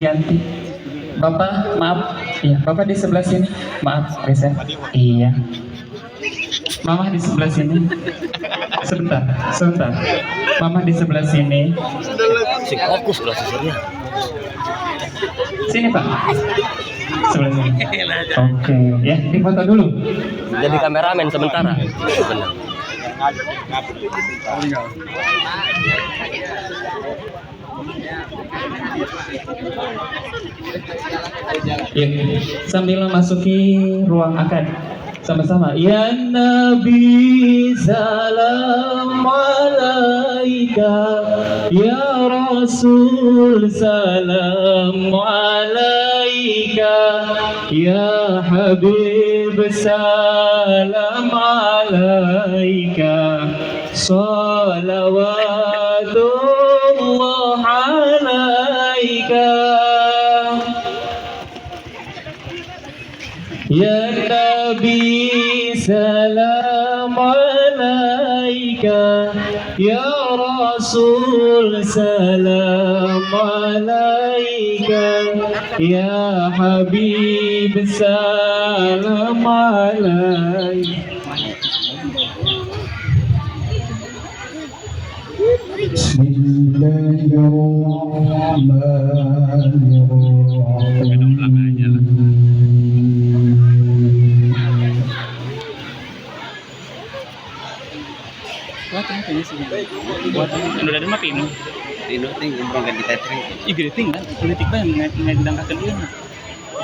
Yanti. Bapak, maaf. Iya, Bapak di sebelah sini. Maaf, Reza. Iya. Mama di sebelah sini. Sebentar, sebentar. Mama di sebelah sini. Si fokus lah sebenarnya. Sini, Pak. Sebelah sini. Oke, ya, di foto dulu. Jadi kameramen sementara. Benar. Ya, sambil memasuki ruang akad sama-sama. Ya Nabi salam alaika, ya Rasul salam alaika, ya Habib salam alaika, salawatullah alaika. Ya Nabi salam alaika, ya Rasul salam alaika, ya Habib salam alaika. Udah ada mah pino. Pino ting umrong ganti tethering. Ih gede ting kan, politik banget nggak didangkakan dia.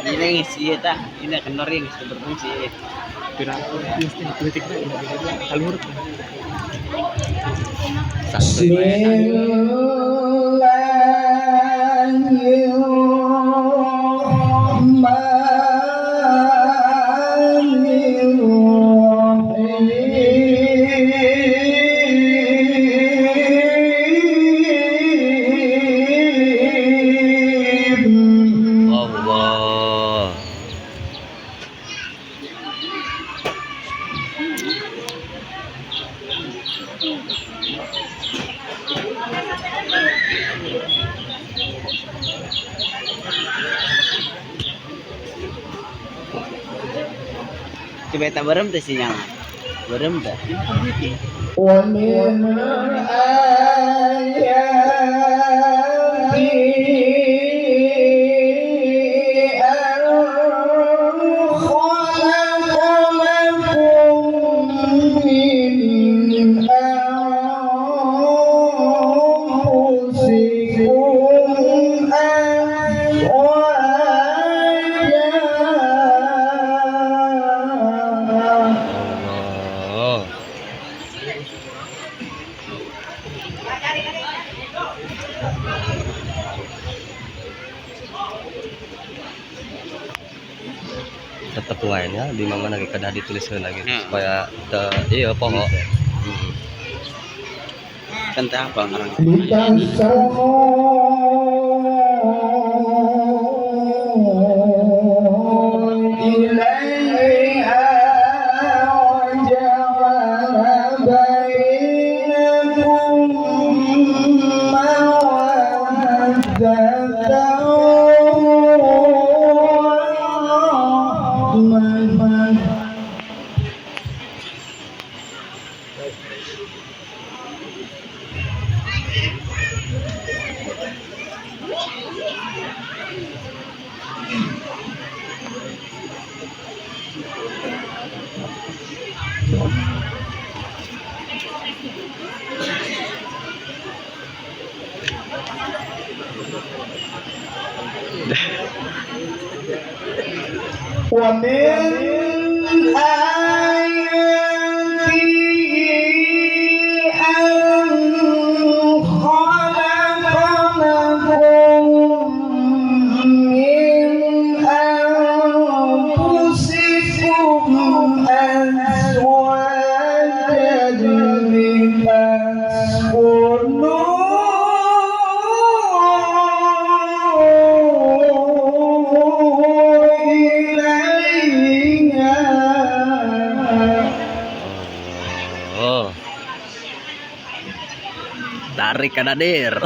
Ini ngisi tak, ini akan noring berfungsi. Kira politik banget, kalur. Allah. Coba tak berem tuh sinyal. Berem dah. ومن آياته أن خلق لكم من أنفسكم أزواجا. Allah. Tetap lainnya di mana lagi kada dituliskan lagi supaya iya pokok. Kan tak apa orang. لتسكنوا إليها وجعل بينكم مودة ورحمة. ومن آياته أن خلق لكم من أنفسكم أزواجا Oh. Tarik kadadir.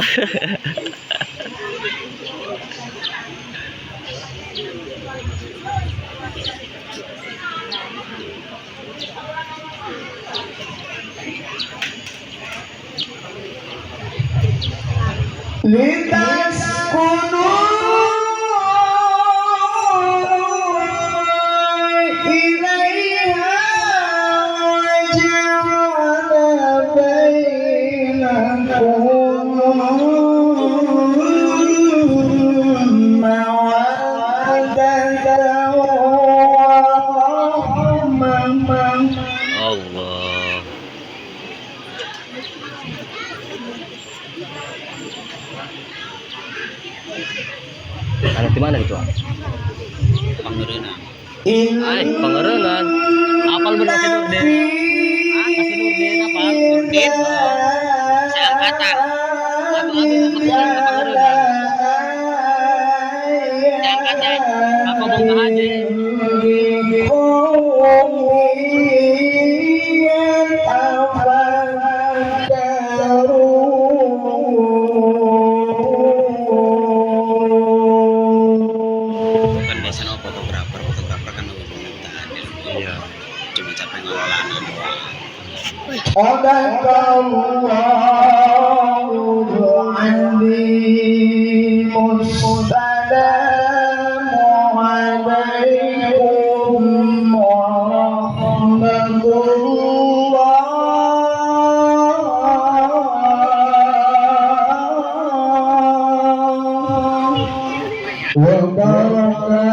Anak di mana gitu? Pangereunang. Ay, Pangereungan. Apal bener si Nurdin? Ah, si Nurdin apal? Nurdin. Seangkatan. Atau abi mau sekolah ke Pangereunang. Seangkatan. Aku mau haji. Bukan biasa no fotografer kan no pemerintahan. Iya. Cuma capek ngelolaan doang. وبركاته